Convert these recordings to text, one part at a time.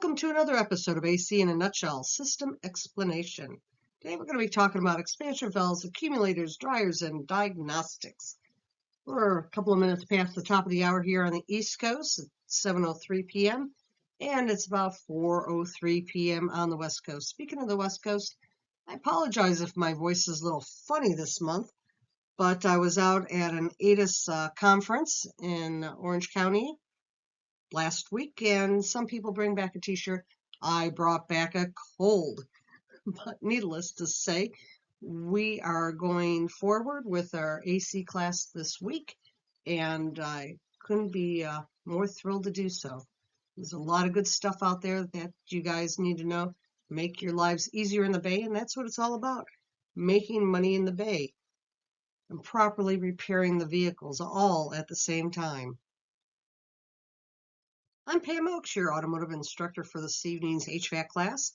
Welcome to another episode of AC in a Nutshell, System Explanation. Today we're going to be talking about expansion valves, accumulators, dryers, and diagnostics. We're a couple of minutes past the top of the hour here on the East Coast. It's 7:03 p.m. and it's about 4:03 p.m. on the West Coast. Speaking of the West Coast, I apologize if my voice is a little funny this month, but I was out at an ADIS conference in Orange County last week, and some people bring back a t-shirt. I brought back a cold. But needless to say, we are going forward with our AC class this week, and I couldn't be more thrilled to do so. There's a lot of good stuff out there that you guys need to know. Make your lives easier in the Bay, and that's what it's all about. Making money in the Bay and properly repairing the vehicles all at the same time. I'm Pam Oakes, your automotive instructor for this evening's HVAC class.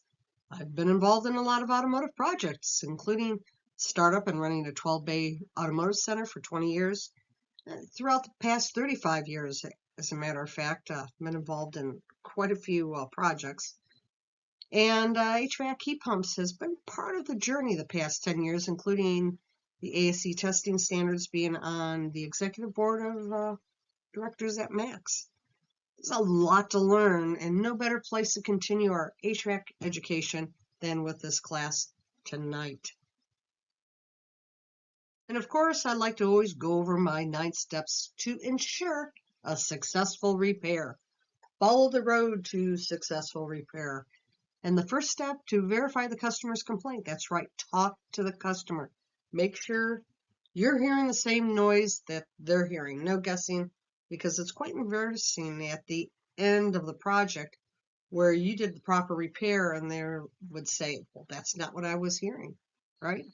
I've been involved in a lot of automotive projects, including startup and running a 12-bay automotive center for 20 years. Throughout the past 35 years, as a matter of fact, I've been involved in quite a few projects. And HVAC heat pumps has been part of the journey the past 10 years, including the ASC testing standards, being on the executive board of directors at MAX. There's a lot to learn, and no better place to continue our HVAC education than with this class tonight. And of course, I like to always go over my 9 steps to ensure a successful repair. Follow the road to successful repair. And the first step, to verify the customer's complaint. That's right, talk to the customer. Make sure you're hearing the same noise that they're hearing. No guessing, because it's quite embarrassing at the end of the project where you did the proper repair and they would say, well, that's not what I was hearing, right?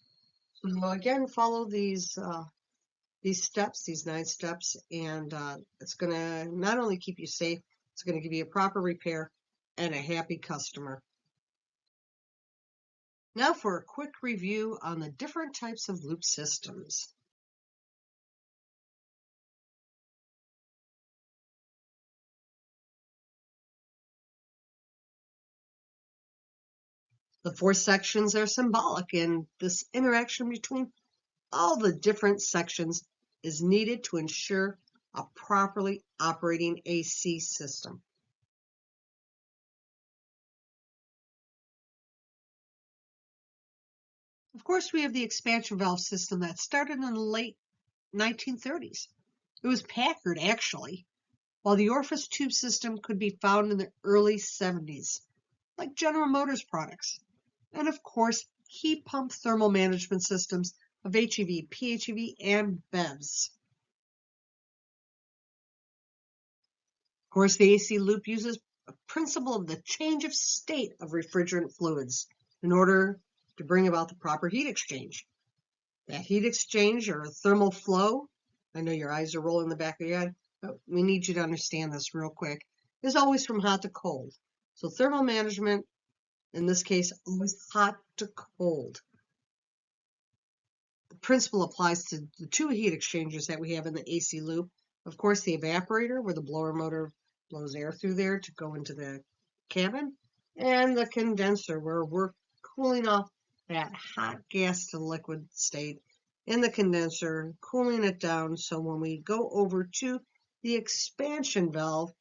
So again, follow these steps, these 9 steps, and it's going to not only keep you safe, it's going to give you a proper repair and a happy customer. Now for a quick review on the different types of loop systems. The 4 sections are symbolic, and this interaction between all the different sections is needed to ensure a properly operating AC system. Of course, we have the expansion valve system that started in the late 1930s. It was Packard, actually, while the Orifice tube system could be found in the early 70s, like General Motors products. And of course, heat pump thermal management systems of HEV, PHEV, and BEVs. Of course, the AC loop uses a principle of the change of state of refrigerant fluids in order to bring about the proper heat exchange. That heat exchange, or thermal flow, I know your eyes are rolling in the back of your head, but we need you to understand this real quick, is always from hot to cold. So thermal management, in this case, always hot to cold. The principle applies to the 2 heat exchangers that we have in the AC loop. Of course, the evaporator, where the blower motor blows air through there to go into the cabin, and the condenser, where we're cooling off that hot gas to liquid state in the condenser, cooling it down, so when we go over to the expansion valve,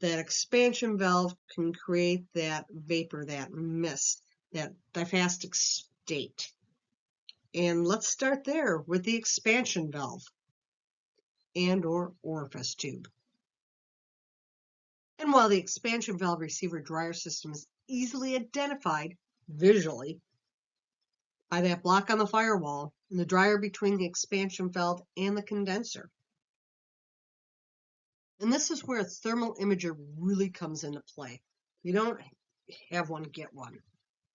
that expansion valve can create that vapor, that mist, that diaphatic state. And let's start there with the expansion valve and or orifice tube. And while the expansion valve receiver-drier system is easily identified visually by that block on the firewall and the dryer between the expansion valve and the condenser. And this is where a thermal imager really comes into play. You don't have one, get one.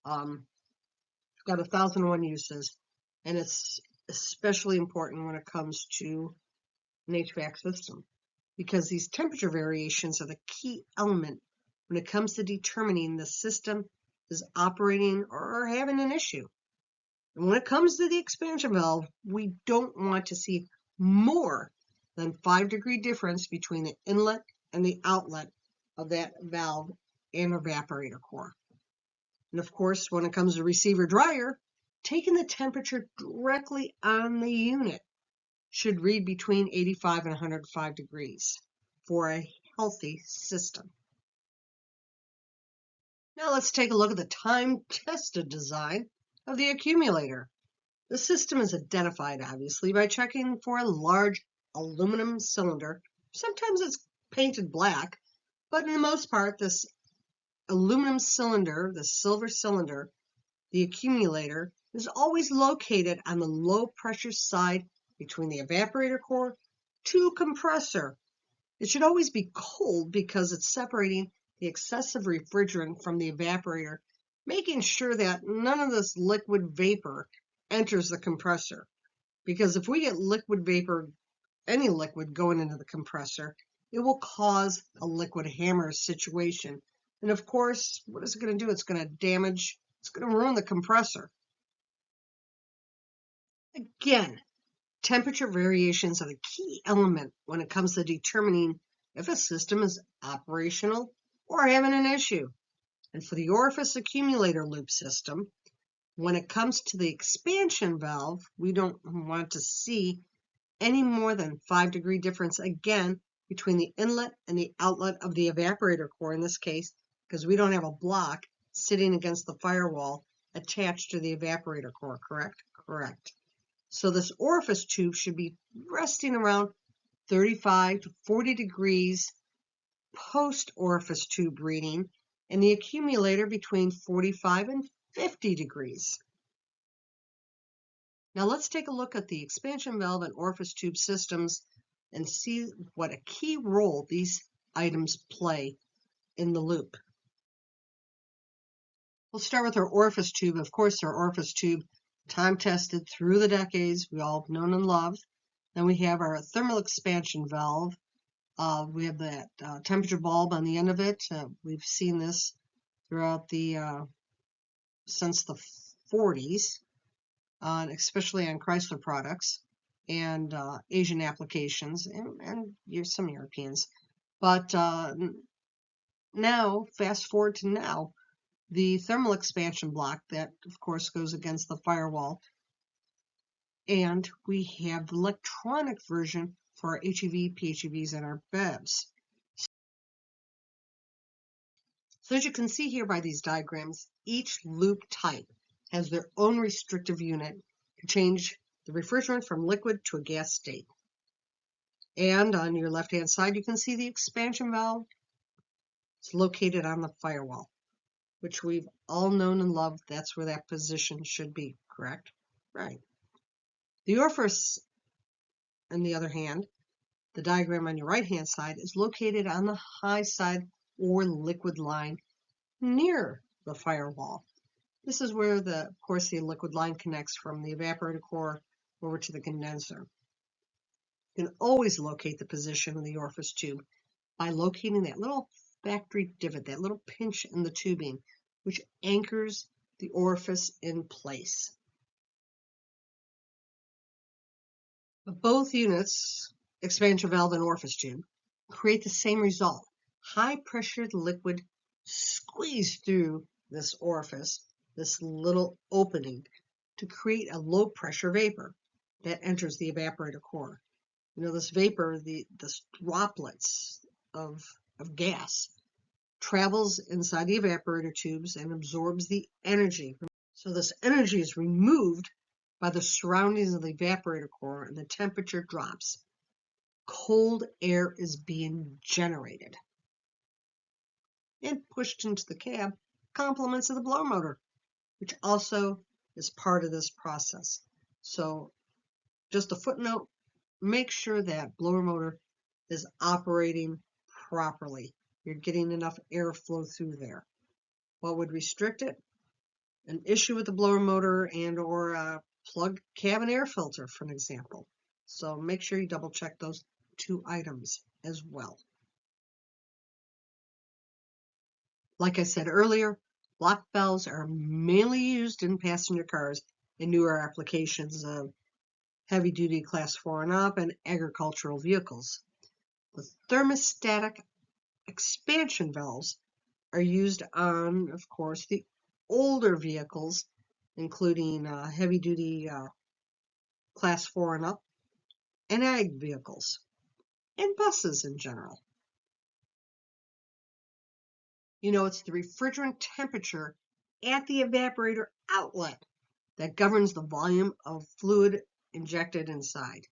It's got 1,001 uses, and it's especially important when it comes to an HVAC system, because these temperature variations are the key element when it comes to determining the system is operating or having an issue. And when it comes to the expansion valve, we don't want to see more than 5-degree difference between the inlet and the outlet of that valve and evaporator core. And of course, when it comes to receiver-drier, taking the temperature directly on the unit should read between 85 and 105 degrees for a healthy system. Now let's take a look at the time-tested design of the accumulator. The system is identified, obviously, by checking for a large aluminum cylinder. Sometimes it's painted black, but in the most part, this aluminum cylinder, the silver cylinder, the accumulator, is always located on the low pressure side between the evaporator core to compressor. It should always be cold because it's separating the excessive refrigerant from the evaporator, making sure that none of this liquid vapor enters the compressor. Because if we get liquid vapor, any liquid going into the compressor, it will cause a liquid hammer situation. And of course, what is it going to do? It's going to damage, it's going to ruin the compressor. Again, temperature variations are the key element when it comes to determining if a system is operational or having an issue. And for the Orifice accumulator loop system, when it comes to the expansion valve, we don't want to see any more than 5-degree difference again between the inlet and the outlet of the evaporator core in this case, because we don't have a block sitting against the firewall attached to the evaporator core, correct? Correct. So this orifice tube should be resting around 35 to 40 degrees post orifice tube reading, and the accumulator between 45 and 50 degrees. Now let's take a look at the expansion valve and orifice tube systems and see what a key role these items play in the loop. We'll start with our orifice tube. Of course, our orifice tube, time tested through the decades, we all have known and loved. Then we have our thermal expansion valve. We have that temperature bulb on the end of it. We've seen this throughout since the 40s, especially on Chrysler products and Asian applications and some Europeans. But now, fast forward to now, the thermal expansion block that, of course, goes against the firewall. And we have the electronic version for our HEV, PHEVs, and our BEVs. So as you can see here by these diagrams, each loop type has their own restrictive unit to change the refrigerant from liquid to a gas state. And on your left-hand side, you can see the expansion valve. It's located on the firewall, which we've all known and loved. That's where that position should be, correct? Right. The orifice, on the other hand, the diagram on your right-hand side, is located on the high side or liquid line near the firewall. This is where, of course, the liquid line connects from the evaporator core over to the condenser. You can always locate the position of the orifice tube by locating that little factory divot, that little pinch in the tubing, which anchors the orifice in place. Both units, expansion valve and orifice tube, create the same result. High pressured liquid squeezed through this orifice, this little opening, to create a low pressure vapor that enters the evaporator core. You know, this vapor, this droplets of gas, travels inside the evaporator tubes and absorbs the energy. So this energy is removed by the surroundings of the evaporator core and the temperature drops. Cold air is being generated and pushed into the cab, complements of the blower motor, which also is part of this process. So just a footnote, make sure that blower motor is operating properly. You're getting enough airflow through there. What would restrict it? An issue with the blower motor and or a plugged cabin air filter, for an example. So make sure you double check those two items as well. Like I said earlier, block valves are mainly used in passenger cars and newer applications of heavy-duty class 4 and up and agricultural vehicles. The thermostatic expansion valves are used on, of course, the older vehicles, including heavy-duty Class 4 and up, and ag vehicles, and buses in general. You know, it's the refrigerant temperature at the evaporator outlet that governs the volume of fluid injected inside.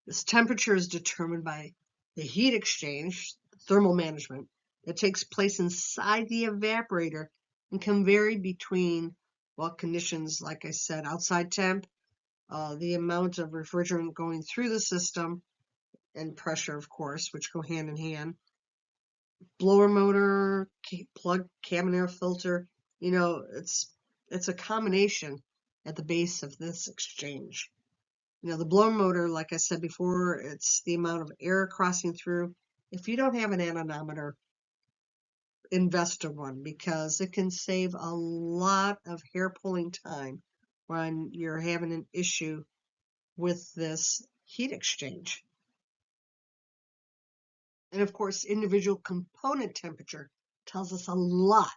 This temperature is determined by the heat exchange, thermal management, that takes place inside the evaporator and can vary between, well, conditions, like I said, outside temp, the amount of refrigerant going through the system, and pressure, of course, which go hand in hand. Blower motor, plug cabin air filter, you know, it's a combination at the base of this exchange. You know, the blower motor, like I said before, it's the amount of air crossing through. If you don't have an anemometer, invest in one because it can save a lot of hair pulling time when you're having an issue with this heat exchange. And of course, individual component temperature tells us a lot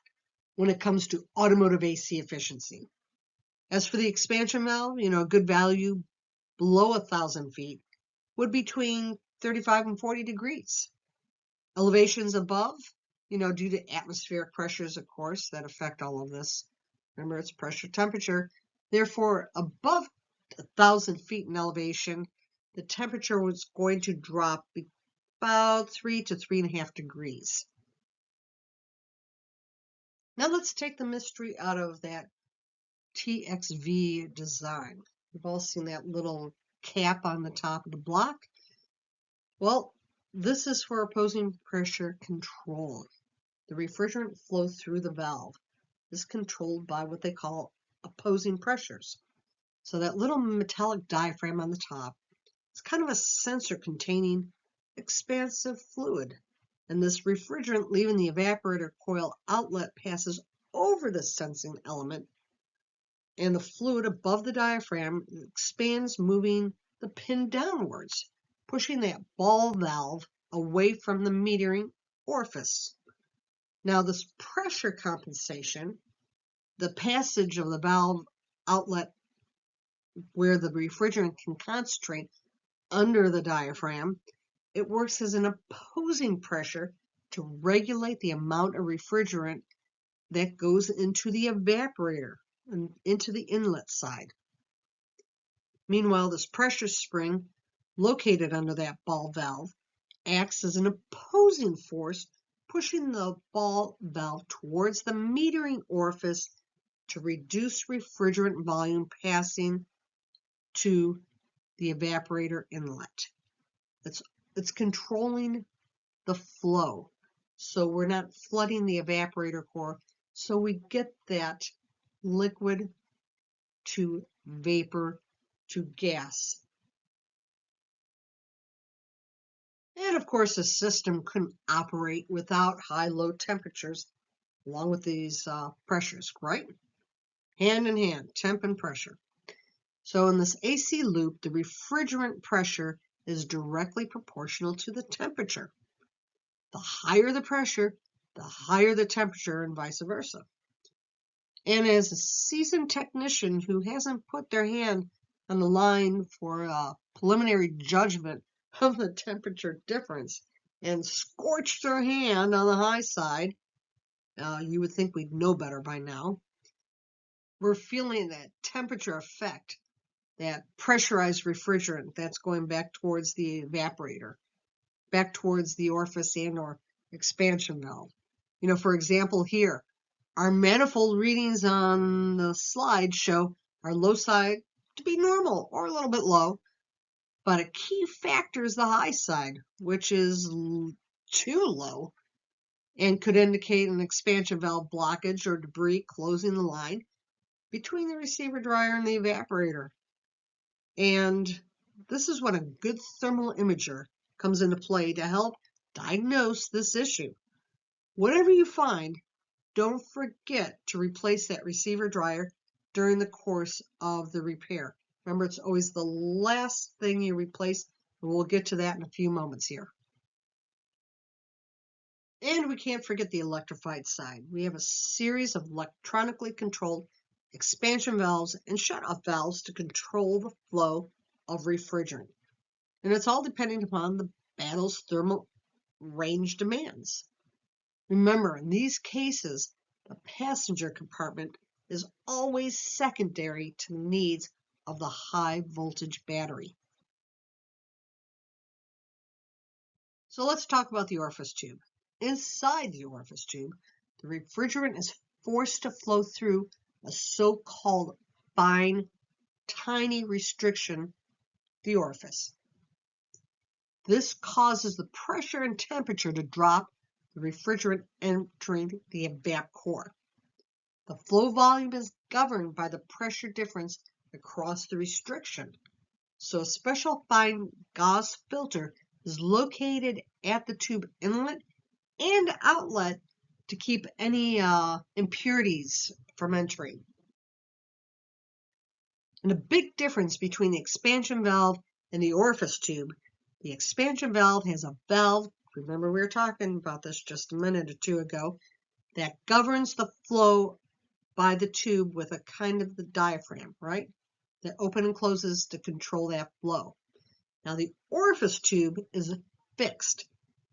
when it comes to automotive AC efficiency. As for the expansion valve, you know, a good value below 1,000 feet would be between 35 and 40 degrees. Elevations above, you know, due to atmospheric pressures, of course, that affect all of this. Remember, it's pressure temperature. Therefore, above 1,000 feet in elevation, the temperature was going to drop about 3 to 3.5 degrees. Now let's take the mystery out of that TXV design. We've all seen that little cap on the top of the block. Well, this is for opposing pressure control. The refrigerant flows through the valve. This is controlled by what they call opposing pressures. So that little metallic diaphragm on the top is kind of a sensor containing expansive fluid. And this refrigerant leaving the evaporator coil outlet passes over the sensing element, and the fluid above the diaphragm expands, moving the pin downwards, pushing that ball valve away from the metering orifice. Now this pressure compensation, the passage of the valve outlet where the refrigerant can concentrate under the diaphragm, it works as an opposing pressure to regulate the amount of refrigerant that goes into the evaporator and into the inlet side. Meanwhile, this pressure spring located under that ball valve acts as an opposing force, pushing the ball valve towards the metering orifice to reduce refrigerant volume passing to the evaporator inlet. It's controlling the flow, so we're not flooding the evaporator core, so we get that liquid to vapor to gas. And of course, the system couldn't operate without high-low temperatures along with these pressures, right? Hand in hand, temp and pressure. So in this AC loop, the refrigerant pressure is directly proportional to the temperature. The higher the pressure, the higher the temperature, and vice versa. And as a seasoned technician who hasn't put their hand on the line for a preliminary judgment of the temperature difference and scorched their hand on the high side, you would think we'd know better by now. We're feeling that temperature effect, that pressurized refrigerant that's going back towards the evaporator, back towards the orifice and or expansion valve. You know, for example, here, our manifold readings on the slide show our low side to be normal or a little bit low, but a key factor is the high side, which is too low and could indicate an expansion valve blockage or debris closing the line between the receiver-drier and the evaporator. And this is when a good thermal imager comes into play to help diagnose this issue. Whatever you find, don't forget to replace that receiver-drier during the course of the repair. Remember, it's always the last thing you replace, and we'll get to that in a few moments here. And we can't forget the electrified side. We have a series of electronically controlled expansion valves and shut-off valves to control the flow of refrigerant. And it's all depending upon the battle's thermal range demands. Remember, in these cases, the passenger compartment is always secondary to the needs of the high voltage battery. So let's talk about the orifice tube. Inside the orifice tube, the refrigerant is forced to flow through a so-called fine, tiny restriction, the orifice. This causes the pressure and temperature to drop, the refrigerant entering the evap core. The flow volume is governed by the pressure difference across the restriction. So a special fine gauze filter is located at the tube inlet and outlet to keep any impurities from entering. And a big difference between the expansion valve and the orifice tube, the expansion valve has a valve, remember we were talking about this just a minute or two ago, that governs the flow by the tube with a kind of the diaphragm, right? That opens and closes to control that flow. Now the orifice tube is fixed,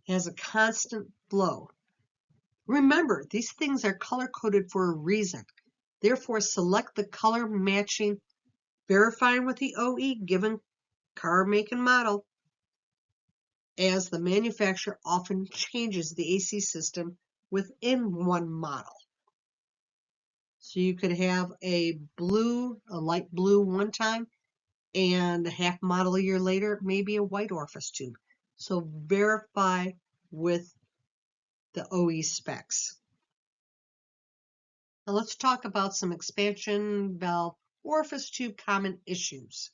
has a constant flow. Remember, these things are color-coded for a reason. Therefore, select the color matching, verifying with the OE given car make and model, as the manufacturer often changes the AC system within one model. So you could have a light blue one time, and a half model a year later, maybe a white orifice tube. So verify with the OE specs. Now let's talk about some expansion valve orifice tube common issues.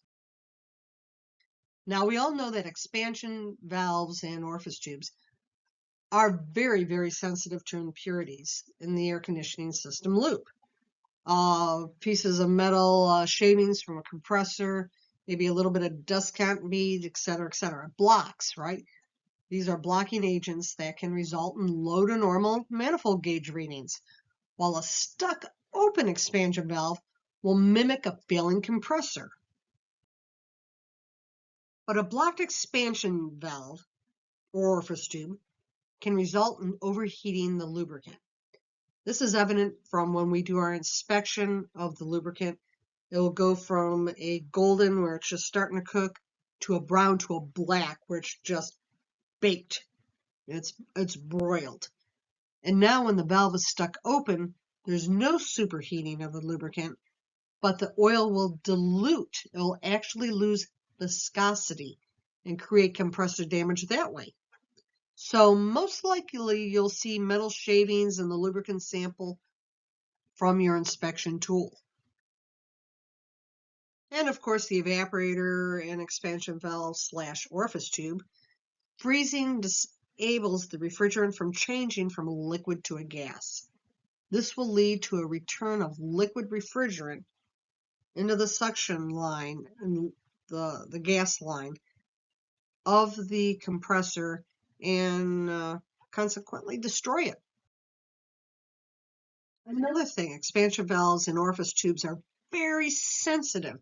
Now we all know that expansion valves and orifice tubes are very, very sensitive to impurities in the air conditioning system loop. Pieces of metal shavings from a compressor, maybe a little bit of dust count bead, etc., etc. Blocks, right? These are blocking agents that can result in low to normal manifold gauge readings, while a stuck open expansion valve will mimic a failing compressor. But a blocked expansion valve or orifice tube can result in overheating the lubricant. This is evident from when we do our inspection of the lubricant. It will go from a golden, where it's just starting to cook, to a brown to a black, where it's just baked. It's broiled. And now when the valve is stuck open, there's no superheating of the lubricant, but the oil will dilute. It will actually lose viscosity and create compressor damage that way. So most likely you'll see metal shavings in the lubricant sample from your inspection tool. And of course the evaporator and expansion valve / orifice tube. Freezing disables the refrigerant from changing from a liquid to a gas. This will lead to a return of liquid refrigerant into the suction line and the gas line of the compressor and consequently destroy it. Another thing, expansion valves and orifice tubes are very sensitive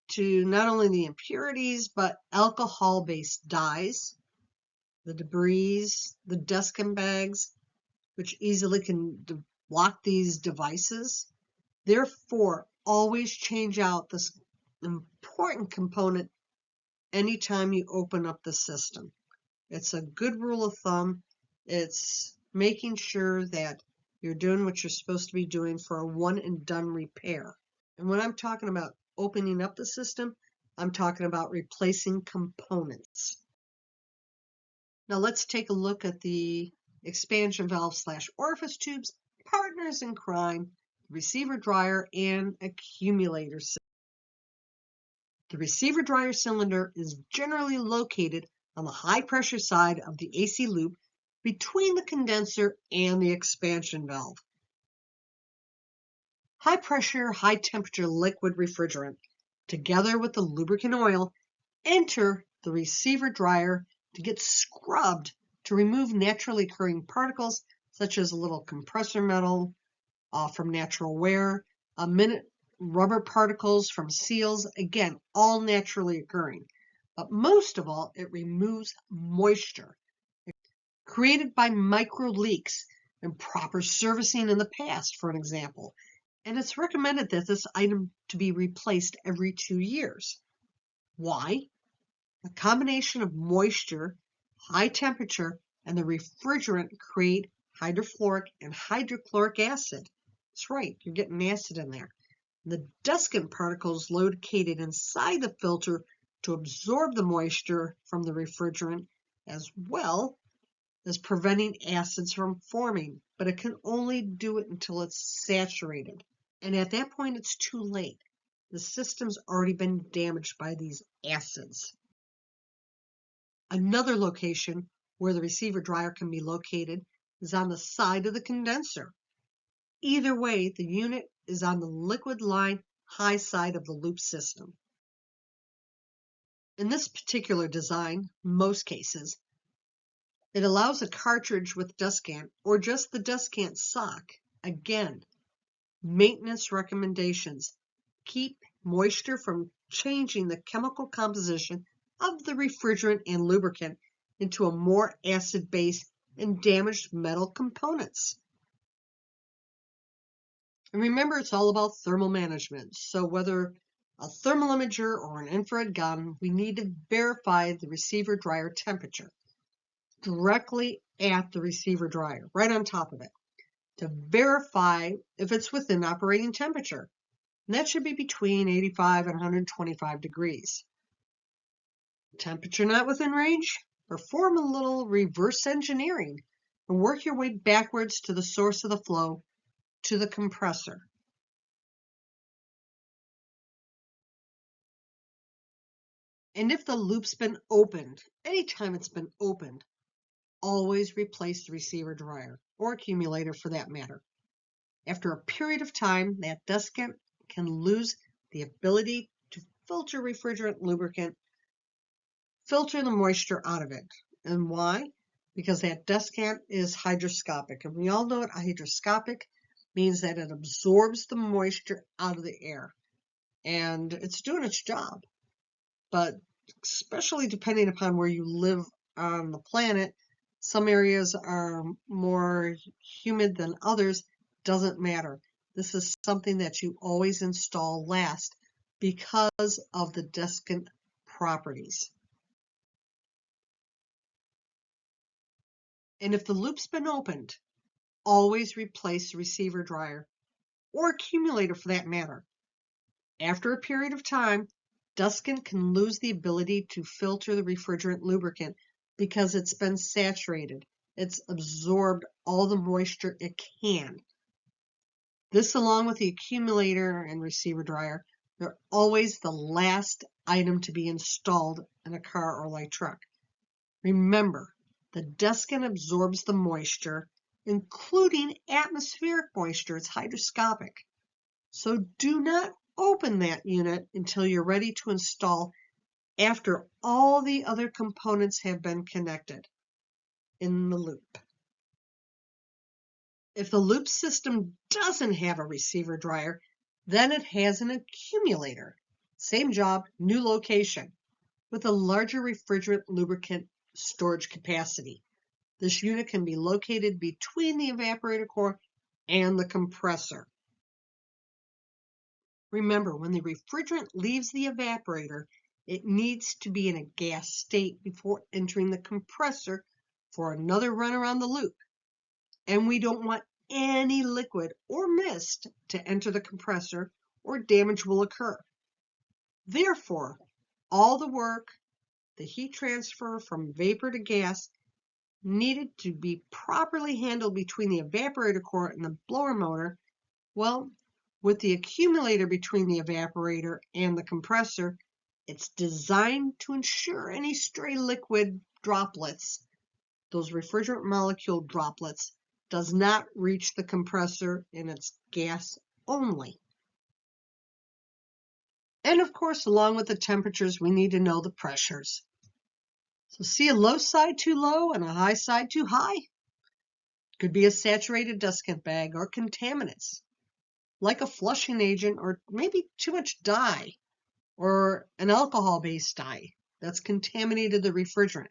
to not only the impurities, but alcohol-based dyes, the debris, the dusting bags, which easily can block these devices. Therefore, always change out this important component anytime you open up the system. It's a good rule of thumb. It's making sure that you're doing what you're supposed to be doing for a one and done repair. And when I'm talking about opening up the system, I'm talking about replacing components. Now let's take a look at the expansion valve / orifice tubes, partners in crime, receiver-drier and accumulator cylinder. The receiver-drier cylinder is generally located on the high pressure side of the AC loop between the condenser and the expansion valve. High pressure, high temperature liquid refrigerant, together with the lubricant oil, enter the receiver-drier to get scrubbed to remove naturally occurring particles such as a little compressor metal from natural wear, minute rubber particles from seals, again, all naturally occurring. But most of all, it removes moisture created by micro leaks and proper servicing in the past, for an example. And it's recommended that this item to be replaced every 2 years. Why? A combination of moisture, high temperature, and the refrigerant create hydrofluoric and hydrochloric acid. That's right, you're getting acid in there. The dustant particles located inside the filter to absorb the moisture from the refrigerant, as well as preventing acids from forming, but it can only do it until it's saturated. And at that point, it's too late. The system's already been damaged by these acids. Another location where the receiver dryer can be located is on the side of the condenser. Either way, the unit is on the liquid line high side of the loop system. In this particular design, most cases, it allows a cartridge with dustcant or just the dustcant sock. Again, maintenance recommendations. Keep moisture from changing the chemical composition of the refrigerant and lubricant into a more acid base and damaged metal components. And remember, it's all about thermal management. So whether a thermal imager or an infrared gun, we need to verify the receiver dryer temperature directly at the receiver dryer, right on top of it, to verify if it's within operating temperature. And that should be between 85 and 125 degrees. Temperature not within range? Perform a little reverse engineering and work your way backwards to the source of the flow, to the compressor. And if the loop's been opened, anytime it's been opened, always replace the receiver dryer, or accumulator for that matter. After a period of time, that dustcant can lose the ability to filter refrigerant lubricant, filter the moisture out of it. And why? Because that dustcant is hygroscopic. And we all know what hygroscopic means, that it absorbs the moisture out of the air. And it's doing its job. But especially depending upon where you live on the planet, some areas are more humid than others. Doesn't matter. This is something that you always install last because of the dustcant properties. And if the loop's been opened, always replace the receiver dryer, or accumulator for that matter. After a period of time, dustcant can lose the ability to filter the refrigerant lubricant because it's been saturated. It's absorbed all the moisture it can. This, along with the accumulator and receiver dryer, they're always the last item to be installed in a car or light truck. Remember, the dustcant absorbs the moisture, including atmospheric moisture. It's hygroscopic. So do not open that unit until you're ready to install, after all the other components have been connected in the loop. If the loop system doesn't have a receiver dryer, then it has an accumulator. Same job, new location, with a larger refrigerant lubricant storage capacity. This unit can be located between the evaporator core and the compressor. Remember, when the refrigerant leaves the evaporator, it needs to be in a gas state before entering the compressor for another run around the loop. And we don't want any liquid or mist to enter the compressor, or damage will occur. Therefore, all the work, the heat transfer from vapor to gas, needed to be properly handled between the evaporator core and the blower motor. Well, with the accumulator between the evaporator and the compressor, it's designed to ensure any stray liquid droplets, those refrigerant molecule droplets, does not reach the compressor, and it's gas only. And of course, along with the temperatures, we need to know the pressures. So see a low side too low and a high side too high? Could be a saturated desiccant bag or contaminants, like a flushing agent or maybe too much dye or an alcohol-based dye that's contaminated the refrigerant.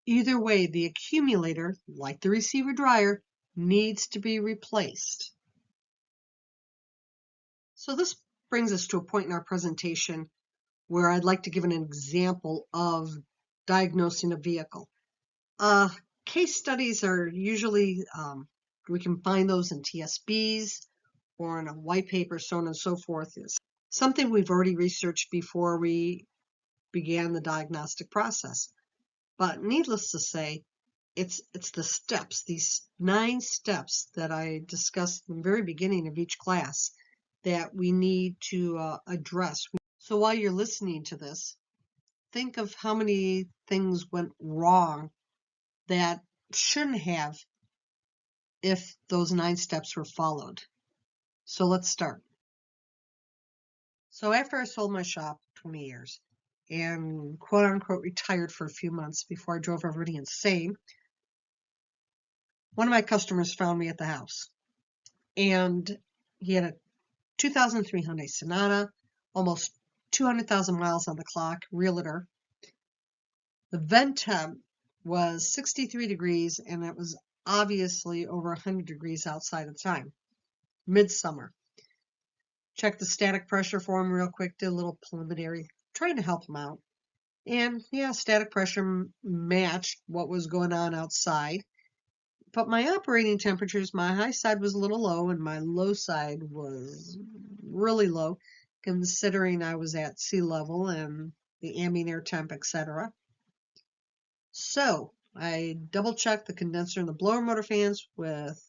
Either way, the accumulator, like the receiver-drier, needs to be replaced. So this brings us to a point in our presentation where I'd like to give an example of diagnosing a vehicle. Case studies are usually, we can find those in TSBs or in a white paper, so on and so forth. Is something we've already researched before we began the diagnostic process. But needless to say, it's the steps, these 9 steps that I discussed in the very beginning of each class that we need to address. So while you're listening to this, think of how many things went wrong that shouldn't have if those 9 steps were followed. So let's start. So after I sold my shop 20 years and quote unquote retired for a few months before I drove everybody insane, one of my customers found me at the house. And he had a 2003 Hyundai Sonata, almost 200,000 miles on the clock, realtor. The vent temp was 63 degrees, and it was obviously over 100 degrees outside at the time, midsummer. Checked the static pressure for him real quick, did a little preliminary, trying to help him out. And yeah, static pressure matched what was going on outside. But my operating temperatures, my high side was a little low and my low side was really low, considering I was at sea level and the ambient air temp, etc. So I double checked the condenser and the blower motor fans with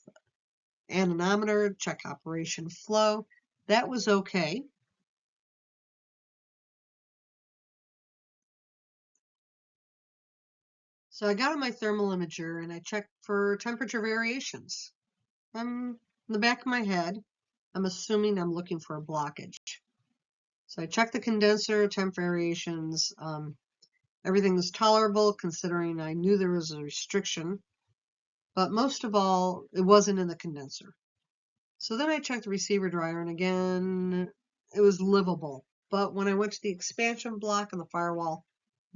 anemometer, check operation flow. That was okay. So I got on my thermal imager and I checked for temperature variations. In the back of my head, I'm assuming I'm looking for a blockage. So I checked the condenser, temp variations. Everything was tolerable considering I knew there was a restriction. But most of all, it wasn't in the condenser. So then I checked the receiver-drier, and again, it was livable. But when I went to the expansion block on the firewall,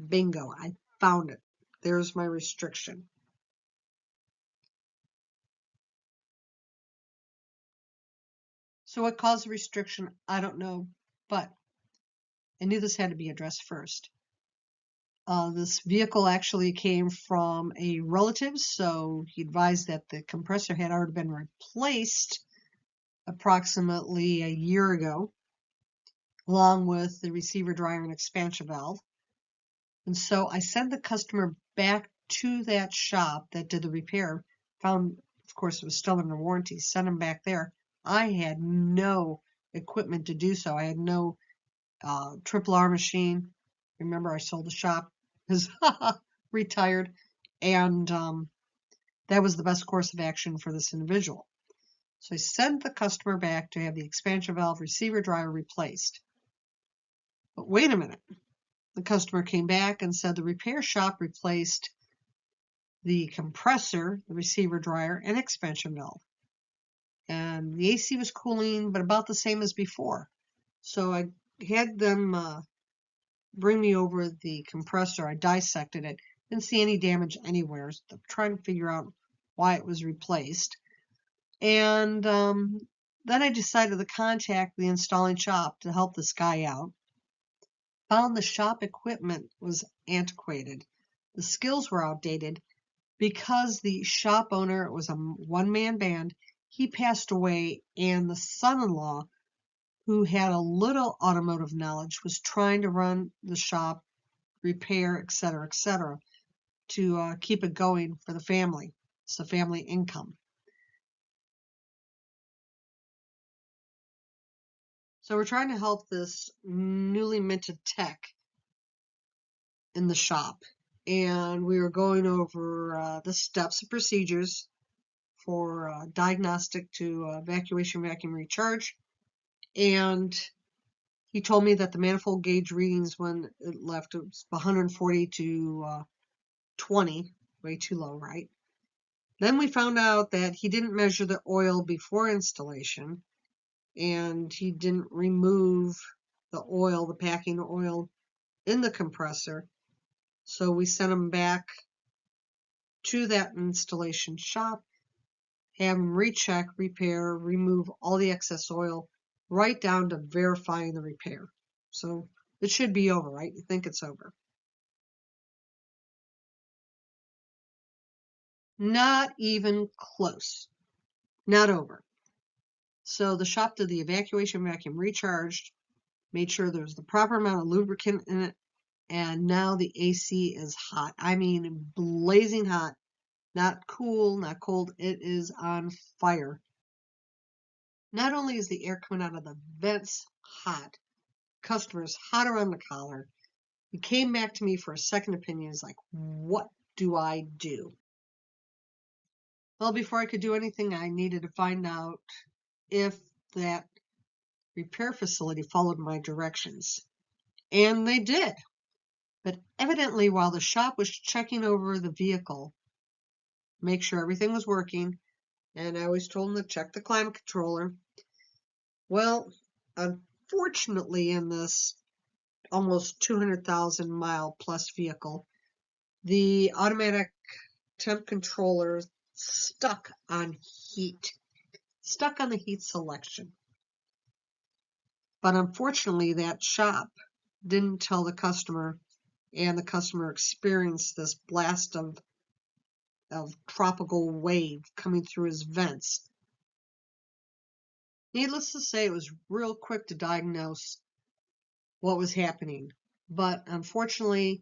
bingo, I found it. There's my restriction. So what caused the restriction? I don't know, but I knew this had to be addressed first. This vehicle actually came from a relative, so he advised that the compressor had already been replaced approximately a year ago, along with the receiver-drier and expansion valve. And so I sent the customer back to that shop that did the repair, found, of course, it was still under warranty, sent him back there. I had no equipment to do so. I had no triple R machine. Remember, I sold the shop, is retired, and that was the best course of action for this individual. So I sent the customer back to have the expansion valve receiver-drier replaced. But wait a minute. The customer came back and said the repair shop replaced the compressor, the receiver-drier, and expansion valve. And the AC was cooling, but about the same as before. So I had them bring me over the compressor. I dissected it. Didn't see any damage anywhere. So I'm trying to figure out why it was replaced. And then I decided to contact the installing shop to help this guy out. Found the shop equipment was antiquated. The skills were outdated because the shop owner was a one-man band. He passed away, and the son-in-law, who had a little automotive knowledge, was trying to run the shop, repair, etc., to keep it going for the family. It's the family income. So we're trying to help this newly minted tech in the shop. And we were going over the steps and procedures for diagnostic to evacuation vacuum recharge. And He told me that the manifold gauge readings when it left, it was 140 to 20, way too low, right? Then we found out that he didn't measure the oil before installation, and he didn't remove the oil, the packing oil in the compressor. So we sent him back to that installation shop, have him recheck, repair, remove all the excess oil, right down to verifying the repair. So it should be over, right? You think it's over. Not even close. Not over. So the shop did the evacuation vacuum, recharged, made sure there's the proper amount of lubricant in it, and now the AC is hot. I mean, blazing hot. Not cool, not cold. It is on fire. Not only is the air coming out of the vents hot, customers hot around the collar. He came back to me for a second opinion. He's like, what do I do? Well, before I could do anything, I needed to find out if that repair facility followed my directions. And they did. But evidently, while the shop was checking over the vehicle, make sure everything was working, and I always told them to check the climate controller. Well, unfortunately, in this almost 200,000 mile plus vehicle, the automatic temp controller stuck on heat, stuck on the heat selection. But unfortunately, that shop didn't tell the customer, and the customer experienced this blast of tropical wave coming through his vents. Needless to say, it was real quick to diagnose what was happening. But unfortunately,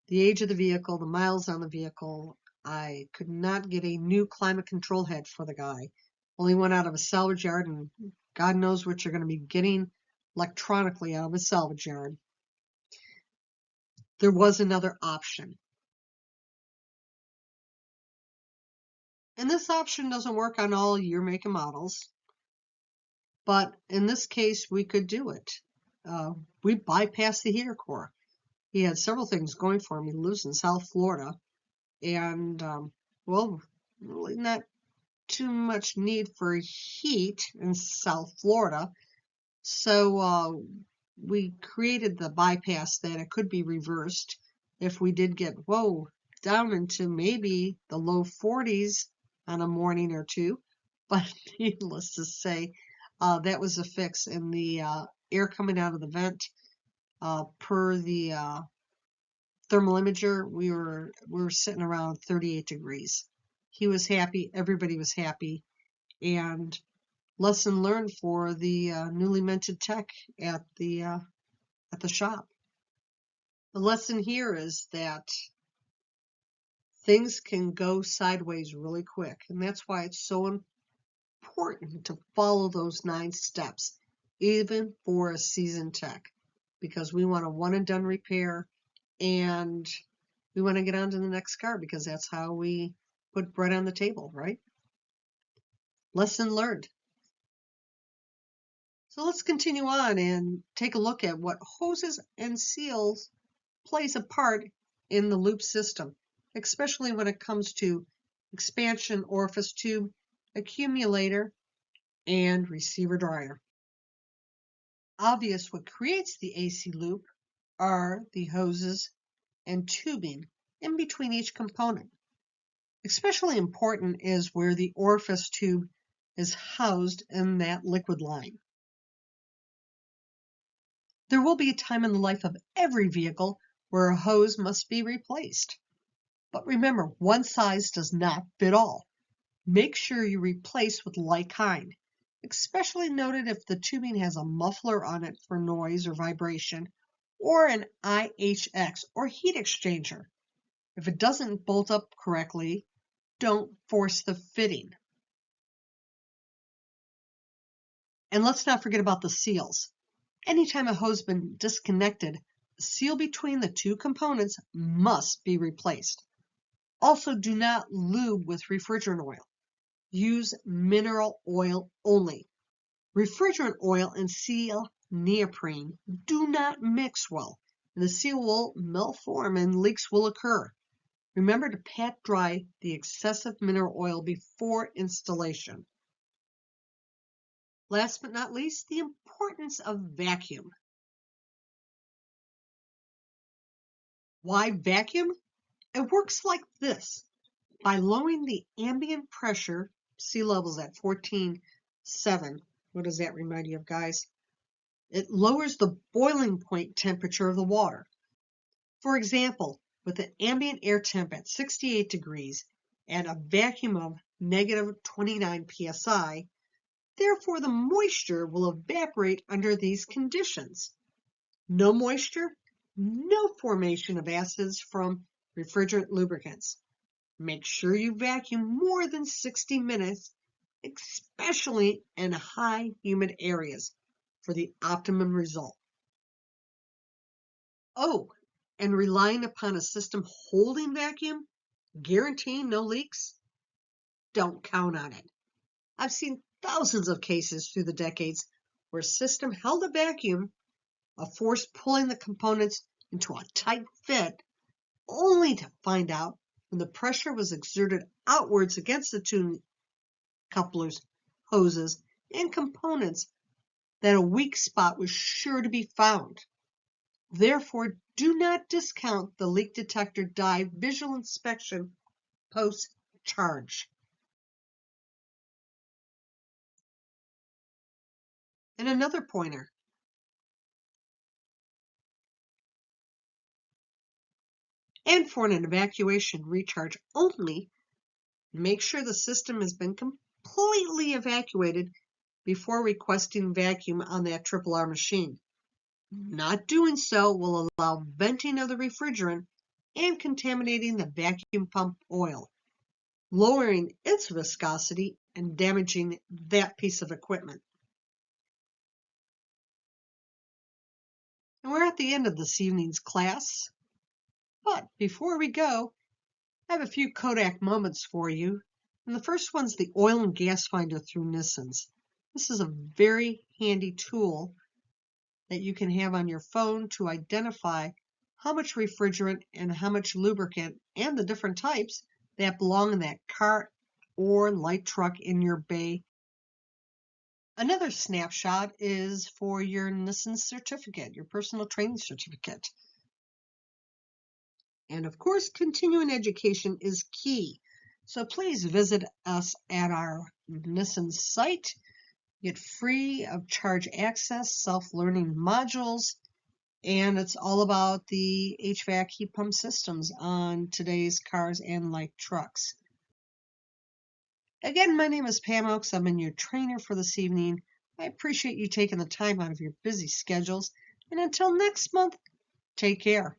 the age of the vehicle, the miles on the vehicle, I could not get a new climate control head for the guy. Only went out of a salvage yard, and God knows what you're going to be getting electronically out of a salvage yard. There was another option. And this option doesn't work on all year, make, and models. But in this case, we could do it. We bypassed the heater core. He had several things going for him. He lives in South Florida. And, well, really not too much need for heat in South Florida. So we created the bypass that it could be reversed if we did get, down into maybe the low 40s on a morning or two. But needless to say, that was a fix. And the air coming out of the vent, per the thermal imager, we were sitting around 38 degrees. He was happy. Everybody was happy. And lesson learned for the newly minted tech at the shop. The lesson here is that things can go sideways really quick, and that's why it's so important to follow those 9 steps, even for a seasoned tech, because we want a one and done repair, and we want to get on to the next car, because that's how we put bread on the table, right? Lesson learned. So let's continue on and take a look at what hoses and seals plays a part in the loop system, especially when it comes to expansion, orifice tube, accumulator, and receiver-drier. Obvious what creates the AC loop are the hoses and tubing in between each component. Especially important is where the orifice tube is housed in that liquid line. There will be a time in the life of every vehicle where a hose must be replaced. But remember, one size does not fit all. Make sure you replace with like kind. Especially noted if the tubing has a muffler on it for noise or vibration, or an IHX or heat exchanger. If it doesn't bolt up correctly, don't force the fitting. And let's not forget about the seals. Anytime a hose has been disconnected, the seal between the two components must be replaced. Also, do not lube with refrigerant oil. Use mineral oil only. Refrigerant oil and seal neoprene do not mix well, and the seal will malform and leaks will occur. Remember to pat dry the excessive mineral oil before installation. Last but not least, the importance of vacuum. Why vacuum? It works like this. By lowering the ambient pressure, sea levels at 14.7, what does that remind you of, guys? It lowers the boiling point temperature of the water. For example, with an ambient air temp at 68 degrees and a vacuum of negative 29 psi, therefore the moisture will evaporate under these conditions. No moisture, no formation of acids from refrigerant lubricants. Make sure you vacuum more than 60 minutes, especially in high humid areas, for the optimum result. Oh, and relying upon a system holding vacuum, guaranteeing no leaks? Don't count on it. I've seen thousands of cases through the decades where a system held a vacuum, a force pulling the components into a tight fit, only to find out when the pressure was exerted outwards against the two couplers, hoses, and components that a weak spot was sure to be found. Therefore, do not discount the leak detector dye visual inspection post-charge. And another pointer. And for an evacuation recharge only, make sure the system has been completely evacuated before requesting vacuum on that RRR machine. Not doing so will allow venting of the refrigerant and contaminating the vacuum pump oil, lowering its viscosity and damaging that piece of equipment. And we're at the end of this evening's class. But before we go, I have a few Kodak moments for you. And the first one's the oil and gas finder through Nissens. This is a very handy tool that you can have on your phone to identify how much refrigerant and how much lubricant and the different types that belong in that cart or light truck in your bay. Another snapshot is for your Nissens certificate, your personal training certificate. And of course, continuing education is key. So please visit us at our Nissens site. Get free of charge access, self-learning modules, and it's all about the HVAC heat pump systems on today's cars and light trucks. Again, my name is Pam Oakes. I've been your trainer for this evening. I appreciate you taking the time out of your busy schedules. And until next month, take care.